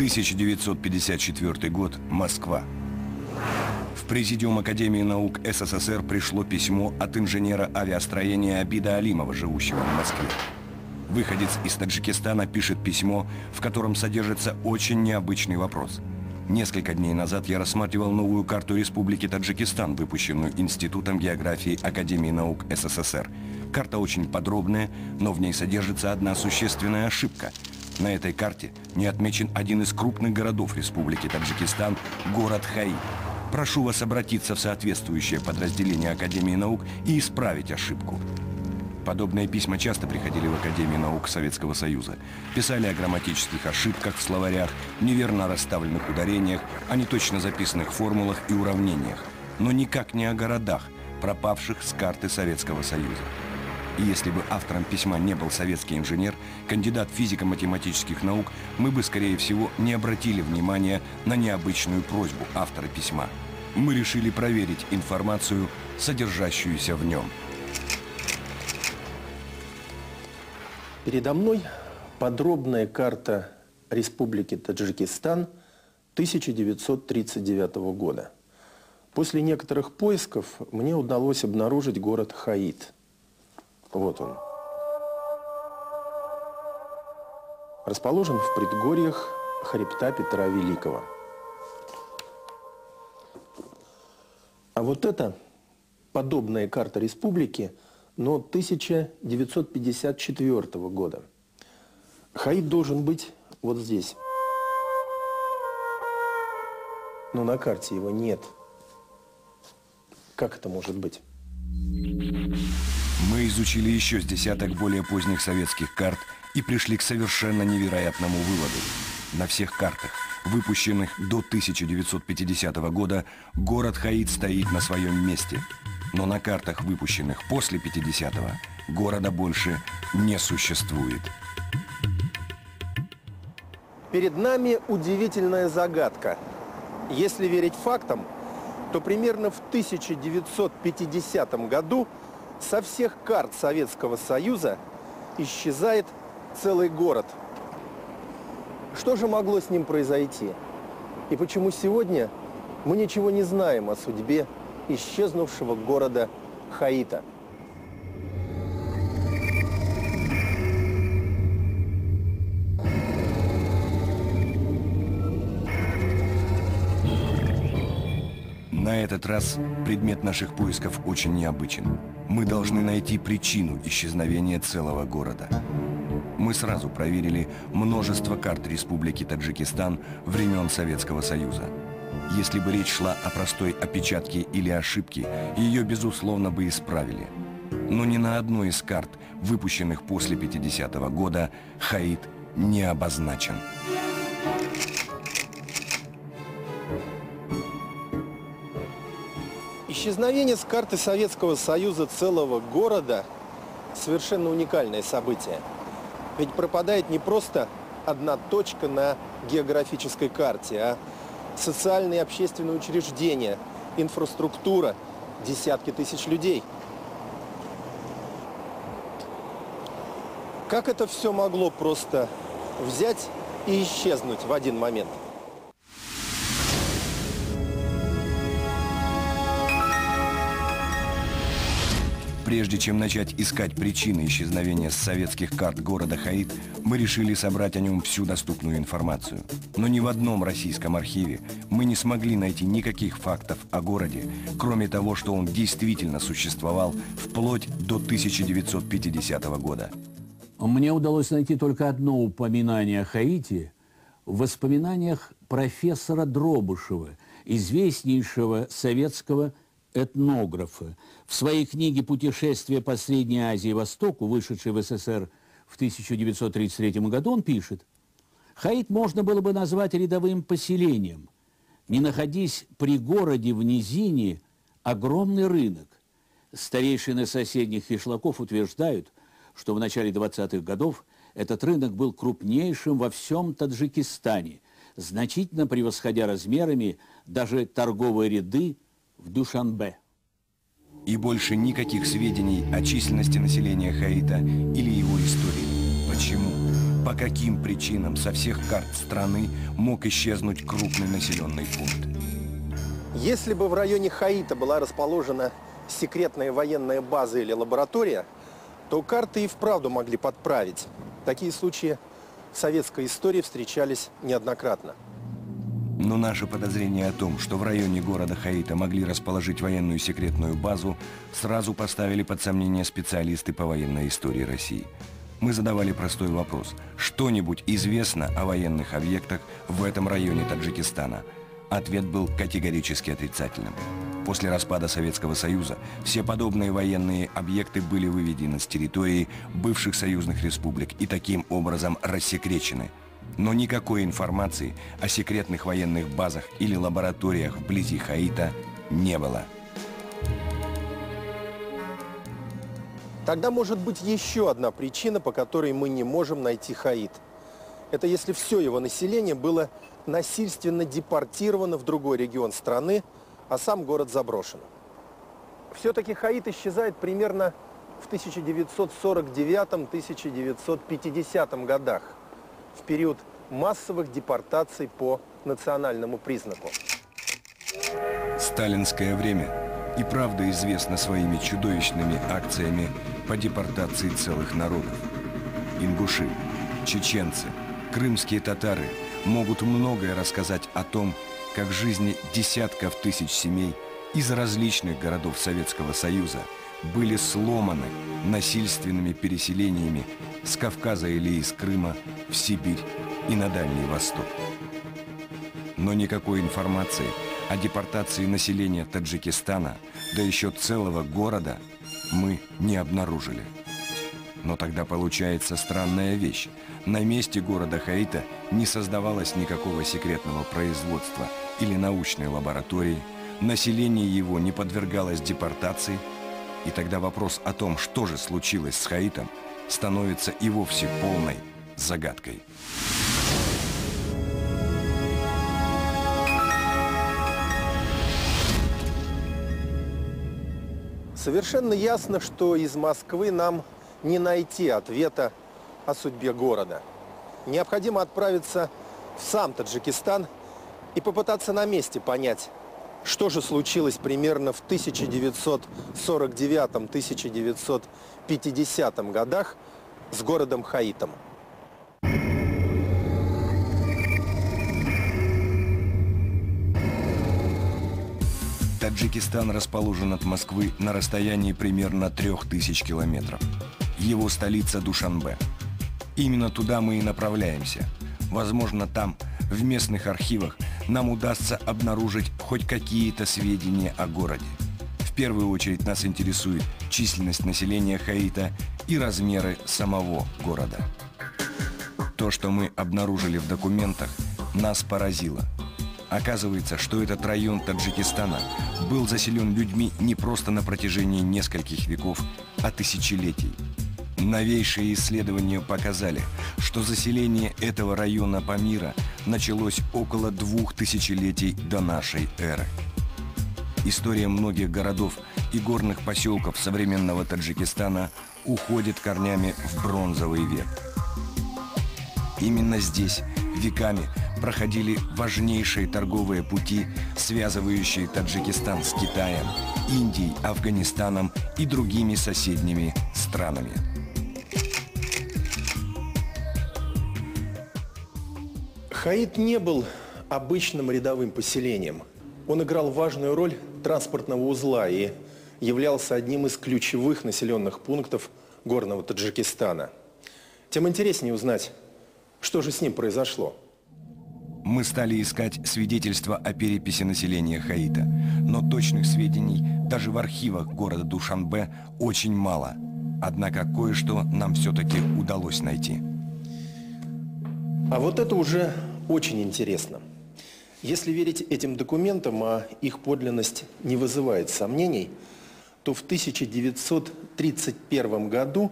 1954 год. Москва. В Президиум Академии наук СССР пришло письмо от инженера авиастроения Абида Алимова, живущего в Москве. Выходец из Таджикистана пишет письмо, в котором содержится очень необычный вопрос. Несколько дней назад я рассматривал новую карту Республики Таджикистан, выпущенную Институтом географии Академии наук СССР. Карта очень подробная, но в ней содержится одна существенная ошибка. На этой карте не отмечен один из крупных городов Республики Таджикистан – город Хаит. Прошу вас обратиться в соответствующее подразделение Академии наук и исправить ошибку. Подобные письма часто приходили в Академию наук Советского Союза. Писали о грамматических ошибках в словарях, неверно расставленных ударениях, о неточно записанных формулах и уравнениях, но никак не о городах, пропавших с карты Советского Союза. И если бы автором письма не был советский инженер, кандидат физико-математических наук, мы бы, скорее всего, не обратили внимания на необычную просьбу автора письма. Мы решили проверить информацию, содержащуюся в нем. Передо мной подробная карта Республики Таджикистан 1939 года. После некоторых поисков мне удалось обнаружить город Хаит. Вот он. Расположен в предгорьях хребта Петра Великого. А вот это подобная карта республики, но 1954 года. Хаит должен быть вот здесь. Но на карте его нет. Как это может быть? Мы изучили еще с десяток более поздних советских карт и пришли к совершенно невероятному выводу. На всех картах, выпущенных до 1950 года, город Хаит стоит на своем месте. Но на картах, выпущенных после 50-го, города больше не существует. Перед нами удивительная загадка. Если верить фактам, то примерно в 1950 году со всех карт Советского Союза исчезает целый город. Что же могло с ним произойти? И почему сегодня мы ничего не знаем о судьбе исчезнувшего города Хаита? На этот раз предмет наших поисков очень необычен. Мы должны найти причину исчезновения целого города. Мы сразу проверили множество карт Республики Таджикистан времен Советского Союза. Если бы речь шла о простой опечатке или ошибке, ее, безусловно, бы исправили. Но ни на одной из карт, выпущенных после 50-го года, Хаит не обозначен. Исчезновение с карты Советского Союза целого города – совершенно уникальное событие. Ведь пропадает не просто одна точка на географической карте, а социальные и общественные учреждения, инфраструктура, десятки тысяч людей. Как это все могло просто взять и исчезнуть в один момент? Прежде чем начать искать причины исчезновения с советских карт города Хаит, мы решили собрать о нем всю доступную информацию. Но ни в одном российском архиве мы не смогли найти никаких фактов о городе, кроме того, что он действительно существовал вплоть до 1950 года. Мне удалось найти только одно упоминание о Хаити в воспоминаниях профессора Дробышева, известнейшего советского этнографа. В своей книге «Путешествие по Средней Азии и Востоку», вышедшей в СССР в 1933 году, он пишет: «Хаит можно было бы назвать рядовым поселением. Не находясь при городе в низине, огромный рынок. Старейшины соседних кишлаков утверждают, что в начале 20-х годов этот рынок был крупнейшим во всем Таджикистане, значительно превосходя размерами даже торговые ряды в Душанбе». И больше никаких сведений о численности населения Хаита или его истории. Почему? По каким причинам со всех карт страны мог исчезнуть крупный населенный пункт? Если бы в районе Хаита была расположена секретная военная база или лаборатория, то карты и вправду могли подправить. Такие случаи в советской истории встречались неоднократно. Но наши подозрения о том, что в районе города Хаита могли расположить военную секретную базу, сразу поставили под сомнение специалисты по военной истории России. Мы задавали простой вопрос: что-нибудь известно о военных объектах в этом районе Таджикистана? Ответ был категорически отрицательным. После распада Советского Союза все подобные военные объекты были выведены с территории бывших союзных республик и таким образом рассекречены. Но никакой информации о секретных военных базах или лабораториях вблизи Хаита не было. Тогда может быть еще одна причина, по которой мы не можем найти Хаит. Это если все его население было насильственно депортировано в другой регион страны, а сам город заброшен. Все-таки Хаит исчезает примерно в 1949-1950 годах, в период массовых депортаций по национальному признаку. Сталинское время и правда известно своими чудовищными акциями по депортации целых народов. Ингуши, чеченцы, крымские татары могут многое рассказать о том, как жизни десятков тысяч семей из различных городов Советского Союза были сломаны насильственными переселениями с Кавказа или из Крыма в Сибирь и на Дальний Восток. Но никакой информации о депортации населения Таджикистана, да еще целого города, мы не обнаружили. Но тогда получается странная вещь. На месте города Хаита не создавалось никакого секретного производства или научной лаборатории, население его не подвергалось депортации, и тогда вопрос о том, что же случилось с Хаитом, становится и вовсе полной загадкой. Совершенно ясно, что из Москвы нам не найти ответа о судьбе города. Необходимо отправиться в сам Таджикистан и попытаться на месте понять, что же случилось примерно в 1949-1950 годах с городом Хаитом. Таджикистан расположен от Москвы на расстоянии примерно 3000 километров. Его столица Душанбе. Именно туда мы и направляемся. Возможно, там, в местных архивах, нам удастся обнаружить хоть какие-то сведения о городе. В первую очередь нас интересует численность населения Хаита и размеры самого города. То, что мы обнаружили в документах, нас поразило. Оказывается, что этот район Таджикистана был заселен людьми не просто на протяжении нескольких веков, а тысячелетий. Новейшие исследования показали, что заселение этого района Памира началось около 2000 летий до нашей эры. История многих городов и горных поселков современного Таджикистана уходит корнями в бронзовый век. Именно здесь веками проходили важнейшие торговые пути, связывающие Таджикистан с Китаем, Индией, Афганистаном и другими соседними странами. Хаит не был обычным рядовым поселением. Он играл важную роль транспортного узла и являлся одним из ключевых населенных пунктов горного Таджикистана. Тем интереснее узнать, что же с ним произошло. Мы стали искать свидетельства о переписи населения Хаита, но точных сведений даже в архивах города Душанбе очень мало. Однако кое-что нам все-таки удалось найти. А вот это уже очень интересно. Если верить этим документам, а их подлинность не вызывает сомнений, то в 1931 году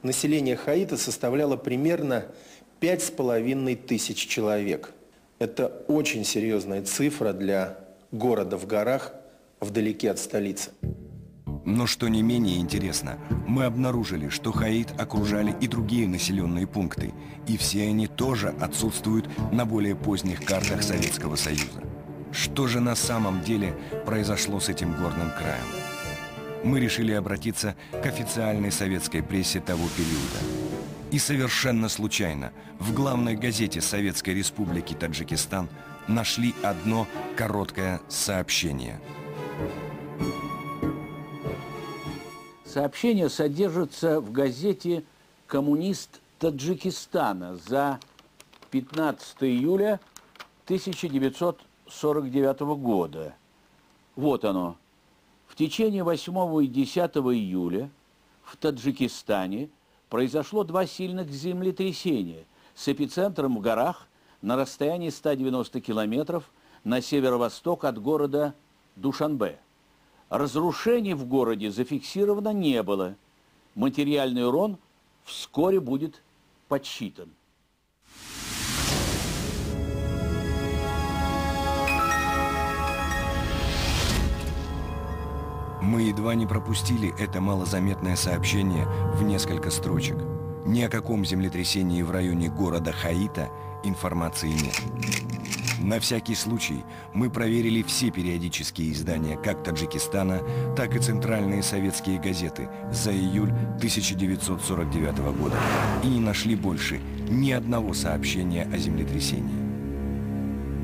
население Хаита составляло примерно 5500 человек. Это очень серьезная цифра для города в горах, вдалеке от столицы. Но что не менее интересно, мы обнаружили, что Хаит окружали и другие населенные пункты, и все они тоже отсутствуют на более поздних картах Советского Союза. Что же на самом деле произошло с этим горным краем? Мы решили обратиться к официальной советской прессе того периода. И совершенно случайно в главной газете Советской Республики Таджикистан нашли одно короткое сообщение. Сообщение содержится в газете «Коммунист Таджикистана» за 15 июля 1949 года. Вот оно. В течение 8 и 10 июля в Таджикистане произошло 2 сильных землетрясения с эпицентром в горах на расстоянии 190 километров на северо-восток от города Душанбе. Разрушений в городе зафиксировано не было. Материальный урон вскоре будет подсчитан. Мы едва не пропустили это малозаметное сообщение в несколько строчек. Ни о каком землетрясении в районе города Хаита информации нет. На всякий случай мы проверили все периодические издания как Таджикистана, так и центральные советские газеты за июль 1949 года и не нашли больше ни одного сообщения о землетрясении.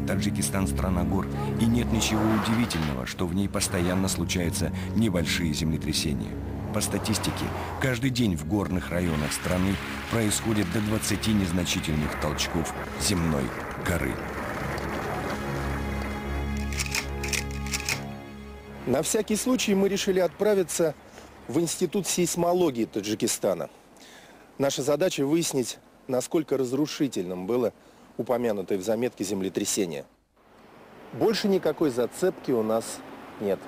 Таджикистан – страна гор, и нет ничего удивительного, что в ней постоянно случаются небольшие землетрясения. По статистике, каждый день в горных районах страны происходит до 20 незначительных толчков земной коры. На всякий случай мы решили отправиться в Институт сейсмологии Таджикистана. Наша задача выяснить, насколько разрушительным было упомянутое в заметке землетрясение. Больше никакой зацепки у нас нет.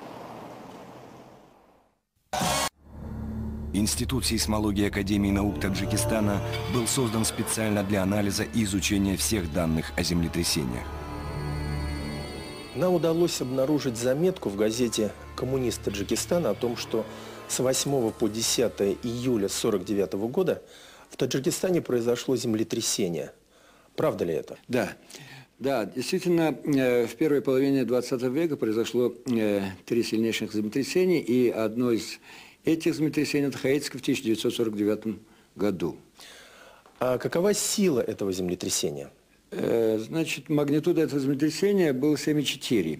Институт сейсмологии Академии наук Таджикистана был создан специально для анализа и изучения всех данных о землетрясениях. Нам удалось обнаружить заметку в газете «Коммунист Таджикистана» о том, что с 8 по 10 июля 1949 года в Таджикистане произошло землетрясение. Правда ли это? Да. Да, действительно, в первой половине 20 века произошло 3 сильнейших землетрясения, и одно из этих землетрясений – это Хаитское в 1949 году. А какова сила этого землетрясения? Значит, магнитуда этого землетрясения была 7,4.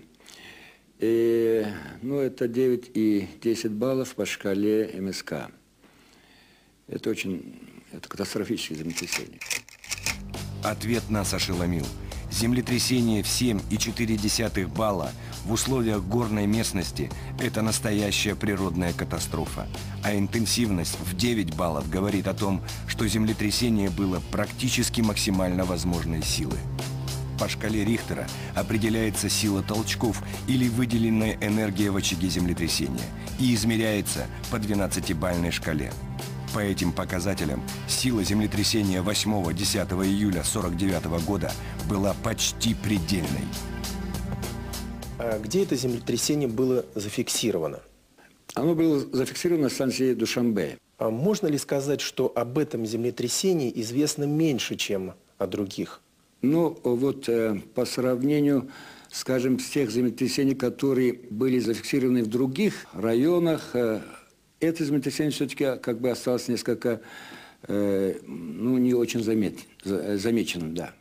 Ну, это 9 и 10 баллов по шкале МСК. Это катастрофическое землетрясение. Ответ нас ошеломил. Землетрясение в 7,4 балла в условиях горной местности – это настоящая природная катастрофа. А интенсивность в 9 баллов говорит о том, что землетрясение было практически максимально возможной силы. По шкале Рихтера определяется сила толчков или выделенная энергия в очаге землетрясения и измеряется по 12-бальной шкале. По этим показателям сила землетрясения 8-10 июля 1949 года была почти предельной. А где это землетрясение было зафиксировано? Оно было зафиксировано на станции Душанбе. А можно ли сказать, что об этом землетрясении известно меньше, чем о других? Ну, вот по сравнению, скажем, с тех землетрясений, которые были зафиксированы в других районах, это землетрясение все-таки как бы осталось несколько, ну, не очень замеченным, да.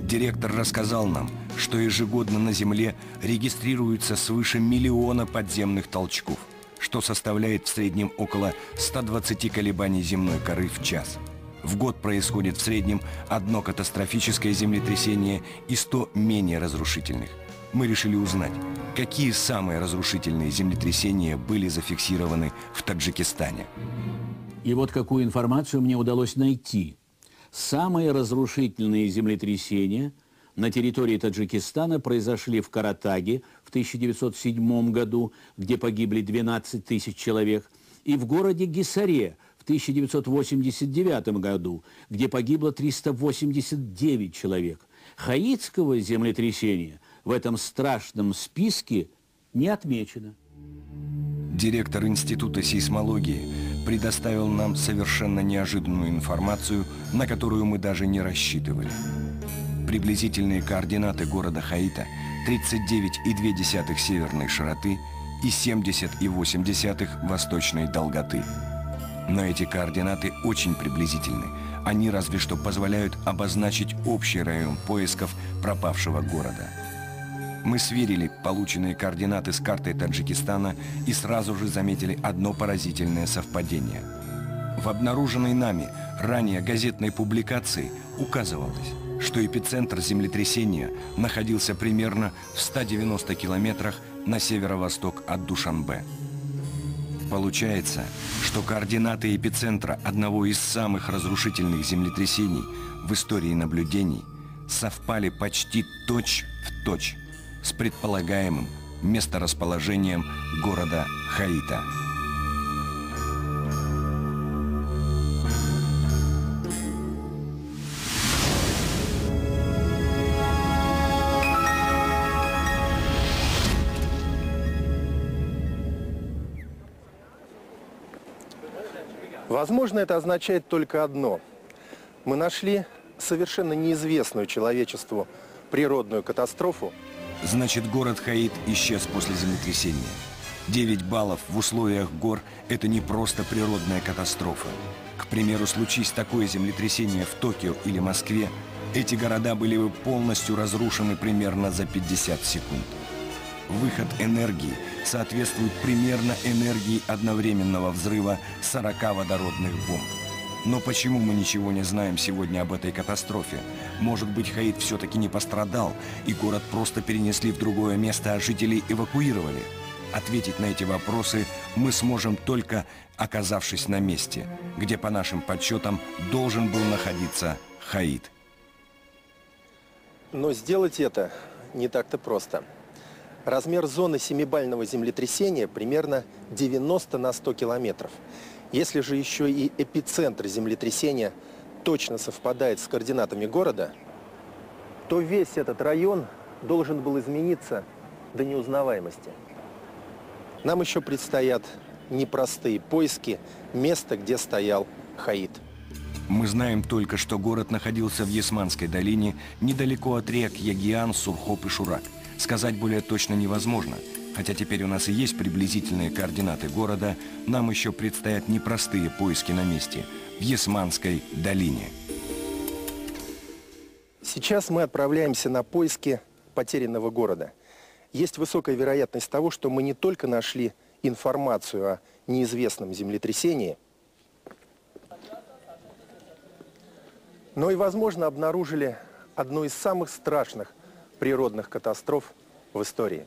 Директор рассказал нам, что ежегодно на Земле регистрируется свыше 1 миллиона подземных толчков, что составляет в среднем около 120 колебаний земной коры в час. В год происходит в среднем 1 катастрофическое землетрясение и 100 менее разрушительных. Мы решили узнать, какие самые разрушительные землетрясения были зафиксированы в Таджикистане. И вот какую информацию мне удалось найти. Самые разрушительные землетрясения на территории Таджикистана произошли в Каратаге в 1907 году, где погибли 12 тысяч человек, и в городе Гисаре в 1989 году, где погибло 389 человек. Хаитского землетрясения в этом страшном списке не отмечено. Директор Института сейсмологии предоставил нам совершенно неожиданную информацию, на которую мы даже не рассчитывали. Приблизительные координаты города Хаита 39,2 северной широты и 70,8 восточной долготы. Но эти координаты очень приблизительны. Они разве что позволяют обозначить общий район поисков пропавшего города. Мы сверили полученные координаты с картой Таджикистана и сразу же заметили одно поразительное совпадение. В обнаруженной нами ранее газетной публикации указывалось, что эпицентр землетрясения находился примерно в 190 километрах на северо-восток от Душанбе. Получается, что координаты эпицентра одного из самых разрушительных землетрясений в истории наблюдений совпали почти точь-в-точь с предполагаемым месторасположением города Хаита. Возможно, это означает только одно. Мы нашли совершенно неизвестную человечеству природную катастрофу. Значит, город Хаит исчез после землетрясения. 9 баллов в условиях гор – это не просто природная катастрофа. К примеру, случись такое землетрясение в Токио или Москве, эти города были бы полностью разрушены примерно за 50 секунд. Выход энергии соответствует примерно энергии одновременного взрыва 40 водородных бомб. Но почему мы ничего не знаем сегодня об этой катастрофе? Может быть, Хаит все-таки не пострадал, и город просто перенесли в другое место, а жителей эвакуировали? Ответить на эти вопросы мы сможем только оказавшись на месте, где, по нашим подсчетам, должен был находиться Хаит. Но сделать это не так-то просто. Размер зоны 7-бального землетрясения примерно 90 на 100 километров. Если же еще и эпицентр землетрясения точно совпадает с координатами города, то весь этот район должен был измениться до неузнаваемости. Нам еще предстоят непростые поиски места, где стоял Хаит. Мы знаем только, что город находился в Ясманской долине, недалеко от рек Ягиан, Сурхоп и Шурак. Сказать более точно невозможно. Хотя теперь у нас и есть приблизительные координаты города, нам еще предстоят непростые поиски на месте, в Ясманской долине. Сейчас мы отправляемся на поиски потерянного города. Есть высокая вероятность того, что мы не только нашли информацию о неизвестном землетрясении, но и, возможно, обнаружили одну из самых страшных природных катастроф в истории.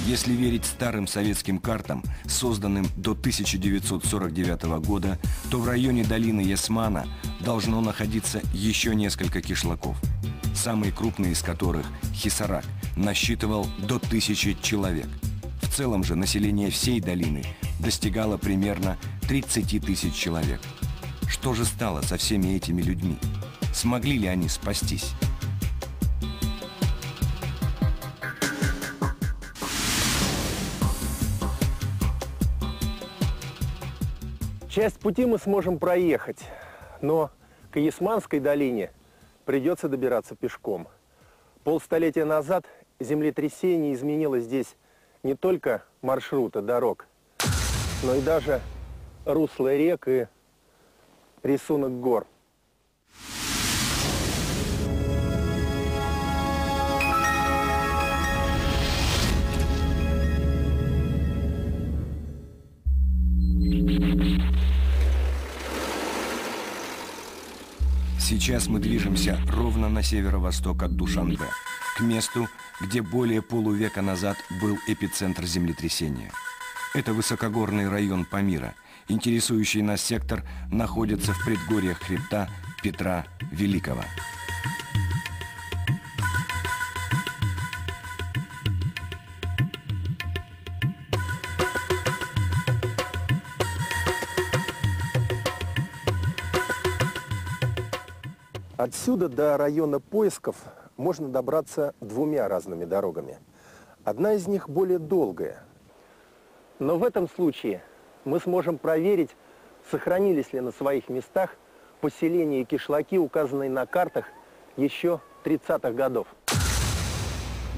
Если верить старым советским картам, созданным до 1949 года, то в районе долины Ясмана должно находиться еще несколько кишлаков, самый крупный из которых, Хисарак, насчитывал до 1000 человек. В целом же население всей долины достигало примерно 30 тысяч человек. Что же стало со всеми этими людьми? Смогли ли они спастись? Часть пути мы сможем проехать, но к Ясманской долине придется добираться пешком. Полстолетия назад землетрясение изменило здесь не только маршруты дорог, но и даже русло рек и рисунок гор. Сейчас мы движемся ровно на северо-восток от Душанбе, к месту, где более полувека назад был эпицентр землетрясения. Это высокогорный район Памира. Интересующий нас сектор находится в предгорьях хребта Петра Великого. Отсюда до района поисков можно добраться двумя разными дорогами. Одна из них более долгая. Но в этом случае мы сможем проверить, сохранились ли на своих местах поселения и кишлаки, указанные на картах еще 30-х годов.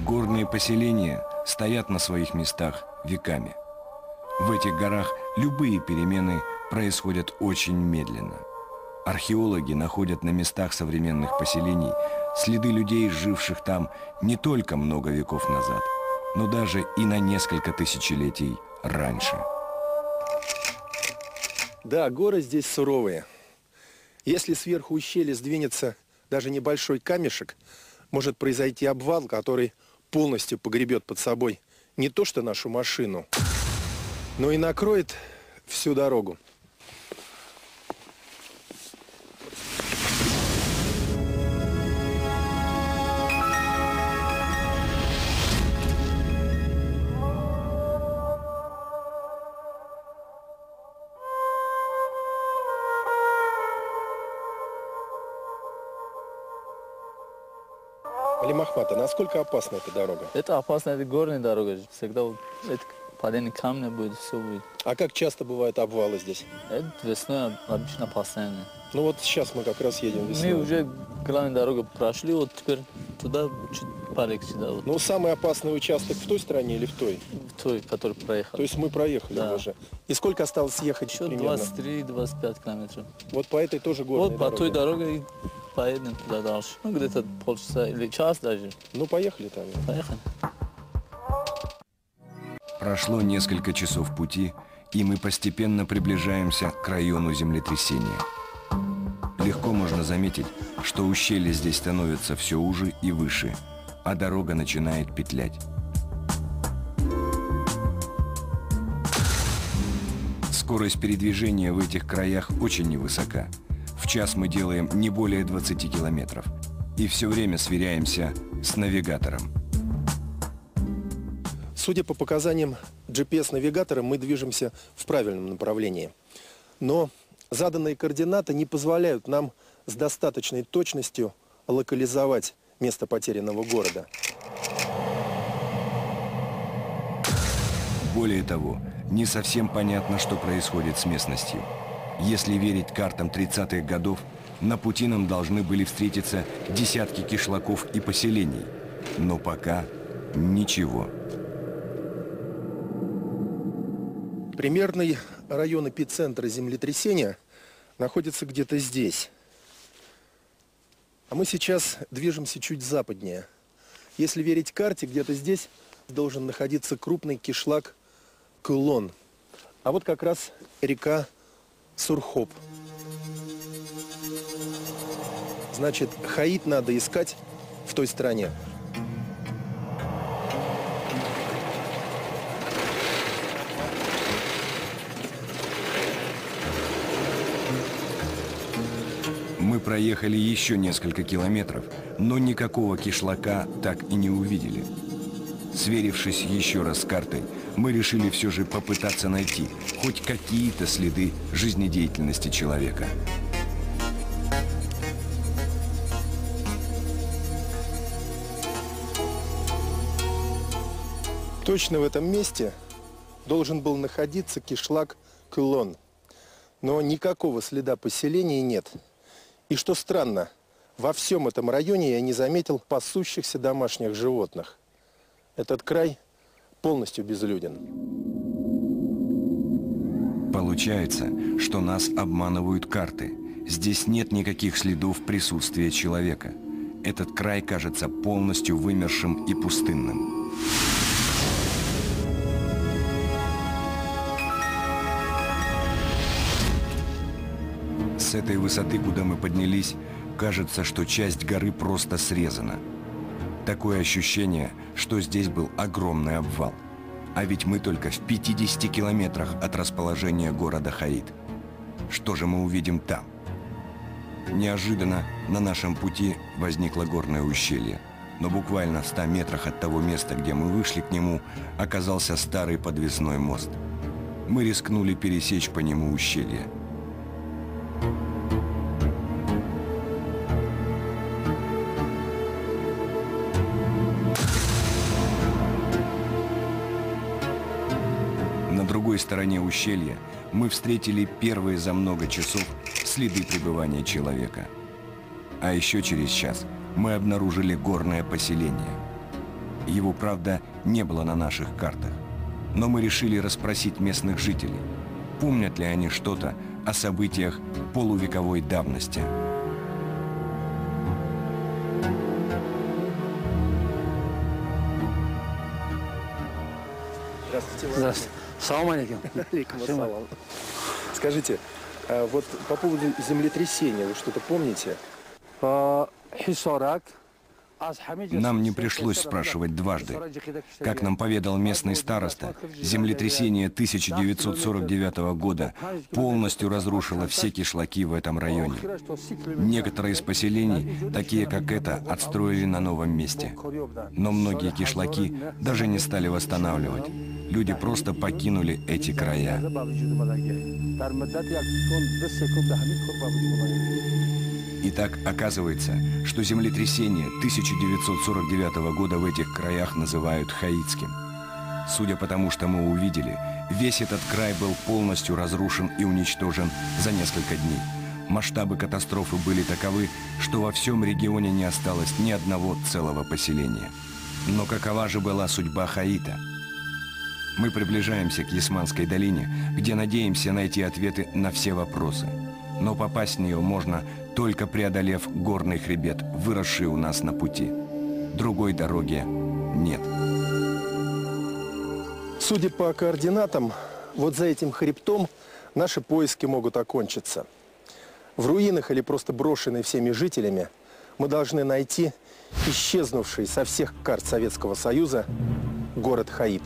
Горные поселения стоят на своих местах веками. В этих горах любые перемены происходят очень медленно. Археологи находят на местах современных поселений следы людей, живших там не только много веков назад, но даже и на несколько тысячелетий раньше. Да, горы здесь суровые. Если сверху ущелья сдвинется даже небольшой камешек, может произойти обвал, который полностью погребет под собой не то что нашу машину, но и накроет всю дорогу. Али Махмат, а насколько опасна эта дорога? Это опасно, это горная дорога. Всегда это падение камня будет, все будет. А как часто бывают обвалы здесь? Это весной обычно постоянно. Ну вот сейчас мы как раз едем весной. Мы уже главную дорогу прошли, вот теперь туда чуть полегче. Да, вот. Ну самый опасный участок в той стороне или в той? В той, который проехал. То есть мы проехали Да. уже. И сколько осталось ехать Еще примерно? 23-25 километров. Вот по этой тоже горной Вот по дороге. той дороге и поедем туда дальше. Ну где-то полчаса или час даже. Ну поехали там. Поехали. Прошло несколько часов пути, и мы постепенно приближаемся к району землетрясения. Легко можно заметить, что ущелье здесь становится все уже и выше, а дорога начинает петлять. Скорость передвижения в этих краях очень невысока. В час мы делаем не более 20 километров. И все время сверяемся с навигатором. Судя по показаниям GPS-навигатора, мы движемся в правильном направлении. Но заданные координаты не позволяют нам с достаточной точностью локализовать место потерянного города. Более того, не совсем понятно, что происходит с местностью. Если верить картам 30-х годов, на пути нам должны были встретиться десятки кишлаков и поселений. Но пока ничего. Примерный район эпицентра землетрясения находится где-то здесь. А мы сейчас движемся чуть западнее. Если верить карте, где-то здесь должен находиться крупный кишлак Кылон. А вот как раз река Сурхоп. Значит, Хаит надо искать в той стране. Мы проехали еще несколько километров, но никакого кишлака так и не увидели. Сверившись еще раз с картой, мы решили все же попытаться найти хоть какие-то следы жизнедеятельности человека. Точно в этом месте должен был находиться кишлак Кылон. Но никакого следа поселения нет. И что странно, во всем этом районе я не заметил пасущихся домашних животных. Этот край полностью безлюден. Получается, что нас обманывают карты. Здесь нет никаких следов присутствия человека. Этот край кажется полностью вымершим и пустынным. С этой высоты, куда мы поднялись, кажется, что часть горы просто срезана. Такое ощущение, что здесь был огромный обвал. А ведь мы только в 50 километрах от расположения города Хаит. Что же мы увидим там? Неожиданно на нашем пути возникло горное ущелье. Но буквально в 100 метрах от того места, где мы вышли к нему, оказался старый подвесной мост. Мы рискнули пересечь по нему ущелье. На другой стороне ущелья мы встретили первые за много часов следы пребывания человека. А еще через час мы обнаружили горное поселение. Его, правда, не было на наших картах. Но мы решили расспросить местных жителей. Помнят ли они что-то о событиях полувековой давности? Здравствуйте. Здравствуйте. Салам алейкум. Алейкум ассалам. Скажите, вот по поводу землетрясения, вы что-то помните? Нам не пришлось спрашивать дважды. Как нам поведал местный староста, землетрясение 1949 года полностью разрушило все кишлаки в этом районе. Некоторые из поселений, такие как это, отстроили на новом месте. Но многие кишлаки даже не стали восстанавливать. Люди просто покинули эти края. Итак, оказывается, что землетрясение 1949 года в этих краях называют хаитским. Судя по тому, что мы увидели, весь этот край был полностью разрушен и уничтожен за несколько дней. Масштабы катастрофы были таковы, что во всем регионе не осталось ни одного целого поселения. Но какова же была судьба Хаита? Мы приближаемся к Ясманской долине, где надеемся найти ответы на все вопросы. Но попасть в нее можно, только преодолев горный хребет, выросший у нас на пути. Другой дороги нет. Судя по координатам, вот за этим хребтом наши поиски могут окончиться. В руинах или просто брошенный всеми жителями мы должны найти исчезнувший со всех карт Советского Союза город Хаит.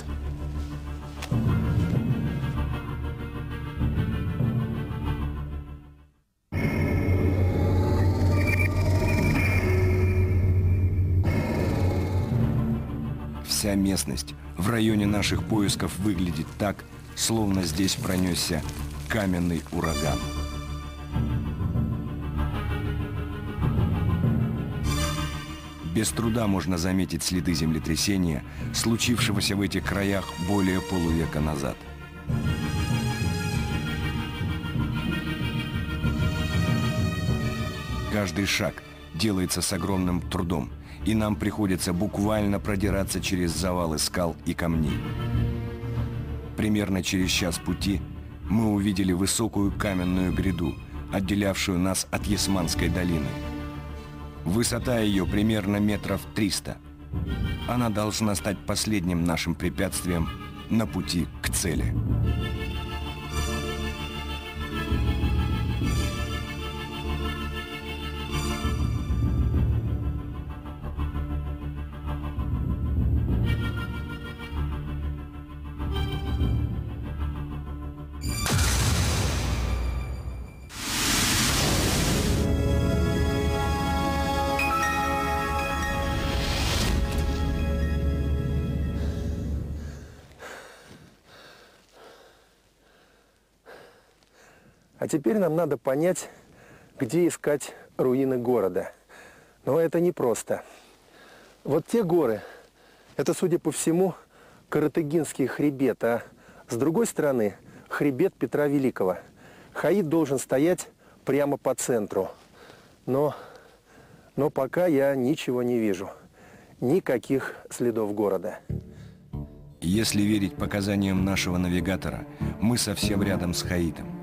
Вся местность в районе наших поисков выглядит так, словно здесь пронесся каменный ураган. Без труда можно заметить следы землетрясения, случившегося в этих краях более полувека назад. Каждый шаг делается с огромным трудом, и нам приходится буквально продираться через завалы скал и камней. Примерно через час пути мы увидели высокую каменную гряду, отделявшую нас от Ясманской долины. Высота ее примерно метров 300. Она должна стать последним нашим препятствием на пути к цели. А теперь нам надо понять, где искать руины города. Но это непросто. Вот те горы, это, судя по всему, Каратыгинский хребет, а с другой стороны хребет Петра Великого. Хаит должен стоять прямо по центру. Но пока я ничего не вижу. Никаких следов города. Если верить показаниям нашего навигатора, мы совсем рядом с Хаитом.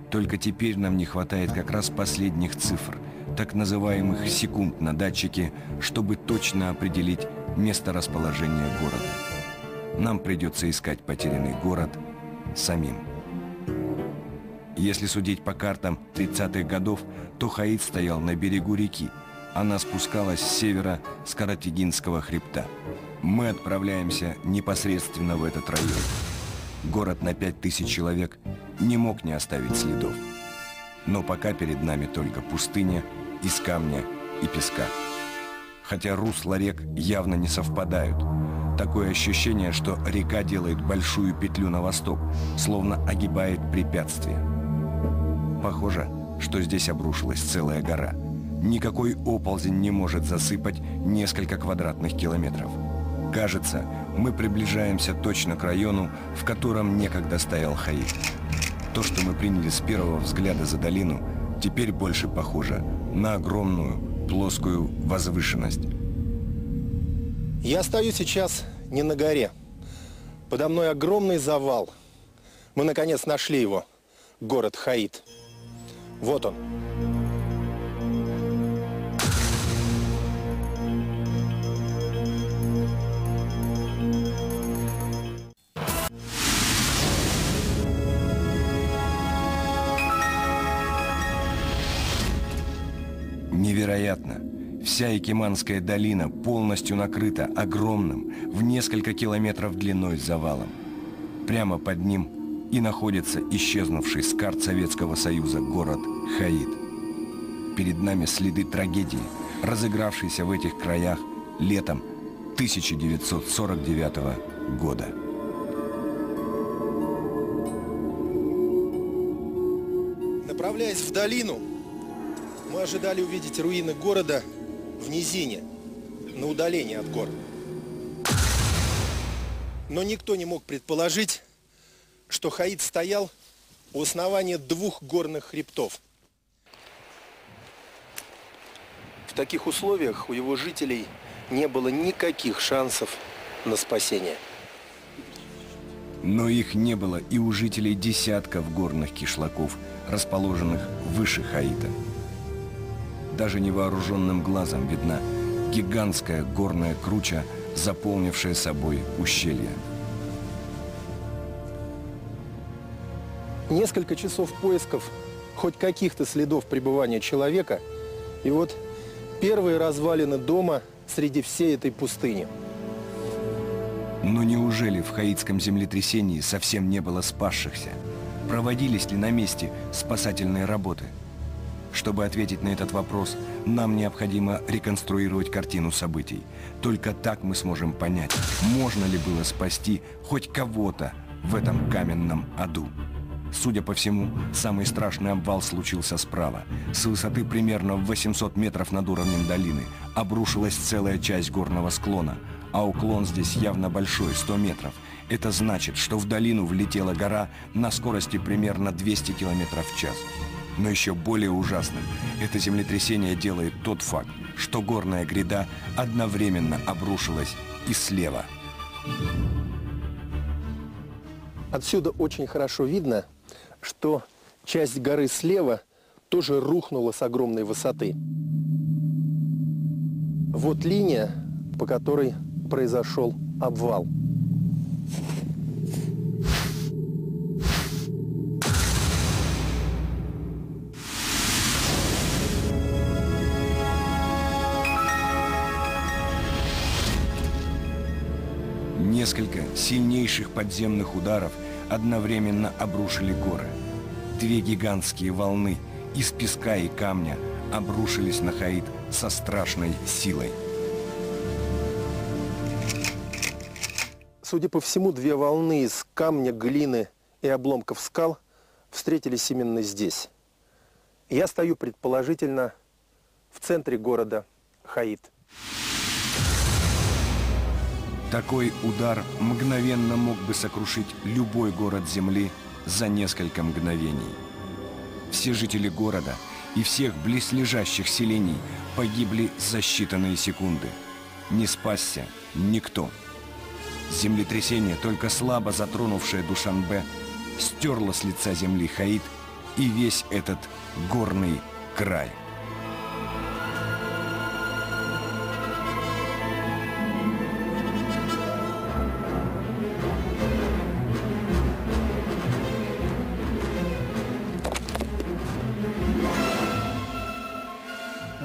Только теперь нам не хватает как раз последних цифр, так называемых секунд на датчике, чтобы точно определить месторасположение города. Нам придется искать потерянный город самим. Если судить по картам 30-х годов, то Хаит стоял на берегу реки. Она спускалась с севера с Каратыгинского хребта. Мы отправляемся непосредственно в этот район. Город на 5000 человек не мог не оставить следов. Но пока перед нами только пустыня из камня и песка. Хотя русла рек явно не совпадают. Такое ощущение, что река делает большую петлю на восток, словно огибает препятствие. Похоже, что здесь обрушилась целая гора. Никакой оползень не может засыпать несколько квадратных километров. Кажется, мы приближаемся точно к району, в котором некогда стоял Хаит. То, что мы приняли с первого взгляда за долину, теперь больше похоже на огромную плоскую возвышенность. Я стою сейчас не на горе. Подо мной огромный завал. Мы, наконец, нашли его. Город Хаит. Вот он. Невероятно! Вся Якиманская долина полностью накрыта огромным, в несколько километров длиной завалом. Прямо под ним и находится исчезнувший с карт Советского Союза город Хаит. Перед нами следы трагедии, разыгравшейся в этих краях летом 1949 года. Направляясь в долину, мы ожидали увидеть руины города в низине, на удалении от гор. Но никто не мог предположить, что Хаит стоял у основания двух горных хребтов. В таких условиях у его жителей не было никаких шансов на спасение. Но их не было и у жителей десятков горных кишлаков, расположенных выше Хаита. Даже невооруженным глазом видна гигантская горная круча, заполнившая собой ущелье. Несколько часов поисков хоть каких-то следов пребывания человека, и вот первые развалины дома среди всей этой пустыни. Но неужели в хаитском землетрясении совсем не было спасшихся? Проводились ли на месте спасательные работы? Чтобы ответить на этот вопрос, нам необходимо реконструировать картину событий. Только так мы сможем понять, можно ли было спасти хоть кого-то в этом каменном аду. Судя по всему, самый страшный обвал случился справа. С высоты примерно в 800 метров над уровнем долины обрушилась целая часть горного склона, а уклон здесь явно большой, 100 метров. Это значит, что в долину влетела гора на скорости примерно 200 километров в час. Но еще более ужасным это землетрясение делает тот факт, что горная гряда одновременно обрушилась и слева. Отсюда очень хорошо видно, что часть горы слева тоже рухнула с огромной высоты. Вот линия, по которой произошел обвал. Несколько сильнейших подземных ударов одновременно обрушили горы. Две гигантские волны из песка и камня обрушились на Хаит со страшной силой. Судя по всему, две волны из камня, глины и обломков скал встретились именно здесь. Я стою, предположительно, в центре города Хаит. Такой удар мгновенно мог бы сокрушить любой город Земли за несколько мгновений. Все жители города и всех близлежащих селений погибли за считанные секунды. Не спасся никто. Землетрясение, только слабо затронувшее Душанбе, стерло с лица земли Хаит и весь этот горный край.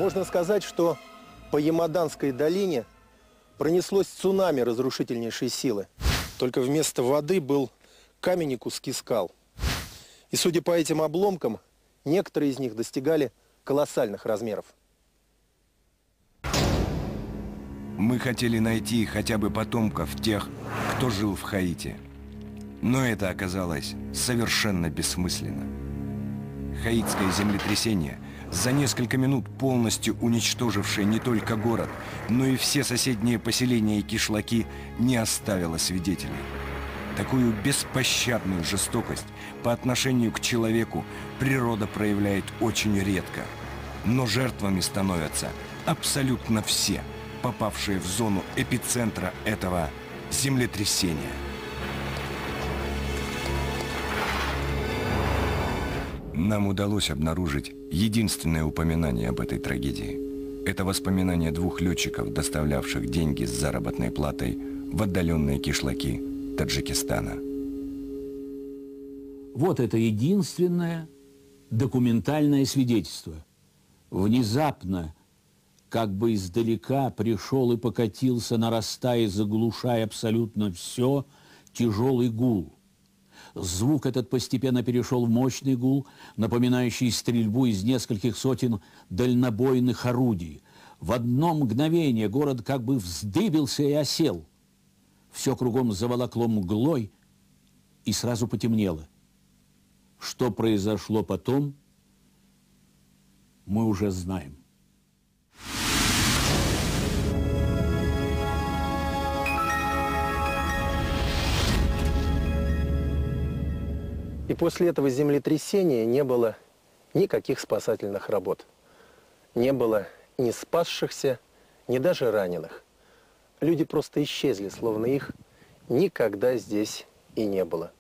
Можно сказать, что по Ямаданской долине пронеслось цунами разрушительнейшей силы. Только вместо воды был камень и куски скал. И судя по этим обломкам, некоторые из них достигали колоссальных размеров. Мы хотели найти хотя бы потомков тех, кто жил в Хаите. Но это оказалось совершенно бессмысленно. Хаитское землетрясение за несколько минут полностью уничтожившая не только город, но и все соседние поселения и кишлаки, не оставила свидетелей. Такую беспощадную жестокость по отношению к человеку природа проявляет очень редко. Но жертвами становятся абсолютно все, попавшие в зону эпицентра этого землетрясения. Нам удалось обнаружить единственное упоминание об этой трагедии. Это воспоминания двух летчиков, доставлявших деньги с заработной платой в отдаленные кишлаки Таджикистана. Вот это единственное документальное свидетельство. Внезапно, как бы издалека, пришел и покатился, нарастая, заглушая абсолютно все, тяжелый гул. Звук этот постепенно перешел в мощный гул, напоминающий стрельбу из нескольких сотен дальнобойных орудий. В одно мгновение город как бы вздыбился и осел. Все кругом заволокло мглой и сразу потемнело. Что произошло потом, мы уже знаем. И после этого землетрясения не было никаких спасательных работ. Не было ни спасшихся, ни даже раненых. Люди просто исчезли, словно их никогда здесь и не было.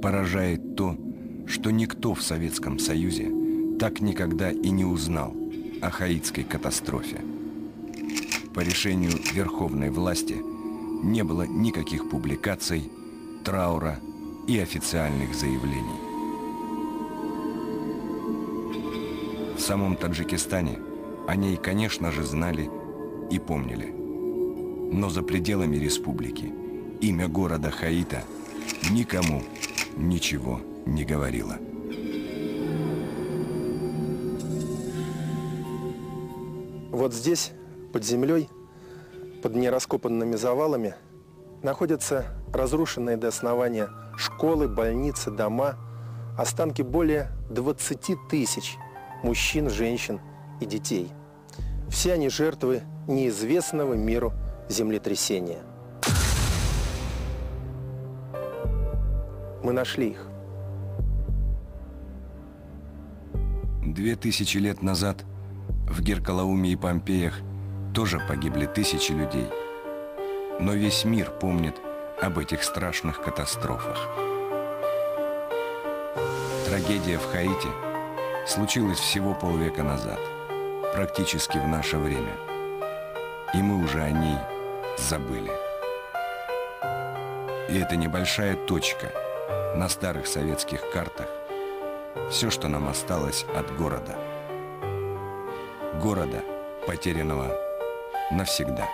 Поражает то, что никто в Советском Союзе так никогда и не узнал о хаитской катастрофе. По решению верховной власти не было никаких публикаций, траура и официальных заявлений. В самом Таджикистане о ней, конечно же, знали и помнили. Но за пределами республики имя города Хаита никому ничего не говорило. Вот здесь, под землей, под нераскопанными завалами, находятся разрушенные до основания школы, больницы, дома, останки более 20 тысяч мужчин, женщин и детей. Все они жертвы неизвестного миру землетрясения. Мы нашли их. 2000 лет назад в Геркулануме и Помпеях тоже погибли тысячи людей. Но весь мир помнит об этих страшных катастрофах. Трагедия в Хаити случилась всего полвека назад, практически в наше время. И мы уже о ней забыли. И эта небольшая точка на старых советских картах — все, что нам осталось от города. Города, потерянного навсегда.